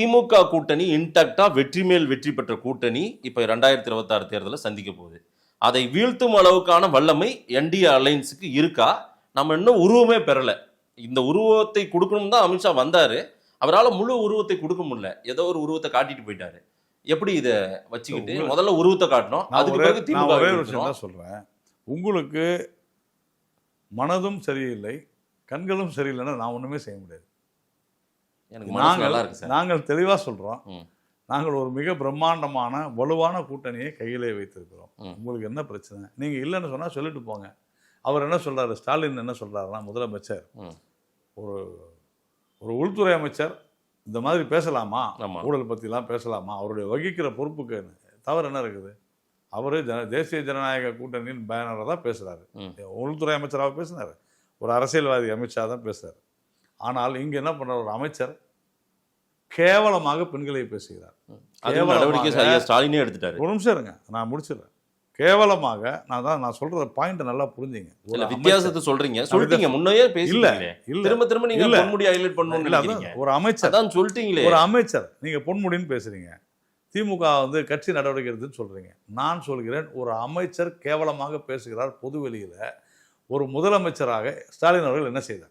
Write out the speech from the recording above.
திமுக கூட்டணி இன்டாக்டா வெற்றி மேல் வெற்றி பெற்ற கூட்டணி இப்ப 2026 தேர்தலில் சந்திக்க போகுது. அதை வீழ்த்தும் அளவுக்கான வல்லமை என்டிஏ அலைன்ஸுக்கு இருக்கா? நம்ம இன்னும் உருவமே பெறல. இந்த உருவத்தை கொடுக்கணும் தான் அமித்ஷா வந்தாரு. அவரால் முழு உருவத்தை கொடுக்க முடியல. ஏதோ ஒரு உருவத்தை காட்டிட்டு போயிட்டாரு. எப்படி இதை வச்சுக்கிட்டு முதல்ல உருவத்தை காட்டணும், அதுக்கு பிறகு திமுக ஒரே ஒரு விஷயம் தான் சொல்றேன். உங்களுக்கு மனதும் சரியில்லை, கண்களும் சரியில்லைன்னா நான் ஒண்ணுமே செய்ய முடியாது. நாங்கள் தெளிவா சொல்றோம். நாங்கள் ஒரு மிக பிரம்மாண்டமான வலுவான கூட்டணியை கையிலே வைத்திருக்கிறோம். உங்களுக்கு என்ன பிரச்சனை? நீங்க இல்லைன்னு சொன்னா சொல்லிட்டு போங்க. அவர் என்ன சொல்றாரு, ஸ்டாலின் என்ன சொல்றாருன்னா, முதலமைச்சர் ஒரு ஒரு உள்துறை அமைச்சர் இந்த மாதிரி பேசலாமா, ஊழல் பற்றிலாம் பேசலாமா, அவருடைய வகிக்கிற பொறுப்புக்கு தவறு என்ன இருக்குது? அவர் தேசிய ஜனநாயக கூட்டணியின் பேனரை தான் பேசுகிறாரு. உள்துறை அமைச்சராக பேசினார், ஒரு அரசியல்வாதி அமித்ஷா தான் பேசுகிறார். ஆனால் இங்கே என்ன பண்ணுற ஒரு அமைச்சர் கேவலமாக பெண்களை பேசுகிறார். ஸ்டாலினே எடுத்துட்டாரு. ஒரு நிமிஷம் இருங்க, நான் முடிச்சிடுறேன். கேவலமாக நான் சொல்ற பாயிண்ட் நல்லா புரிஞ்சுங்க. வித்தியாசத்தை சொல்றீங்க, சொல்லிட்டீங்க முன்னையே பேசல. திரும்ப திரும்ப நீங்க பொன்முடி ஹைலைட் பண்ணனும்னு ஒரு அமைச்சர் தான் சொல்லிட்டீங்களே. ஒரு அமைச்சர் நீங்க பொன்முடின்னு பேசுறீங்க, திமுக வந்து கட்சி நடவடிக்கை எடுத்துன்னு சொல்றீங்க. நான் சொல்கிறேன், ஒரு அமைச்சர் கேவலமாக பேசுகிறார் பொதுவெளியில. ஒரு முதலமைச்சராக ஸ்டாலின் அவர்கள் என்ன செய்தார்?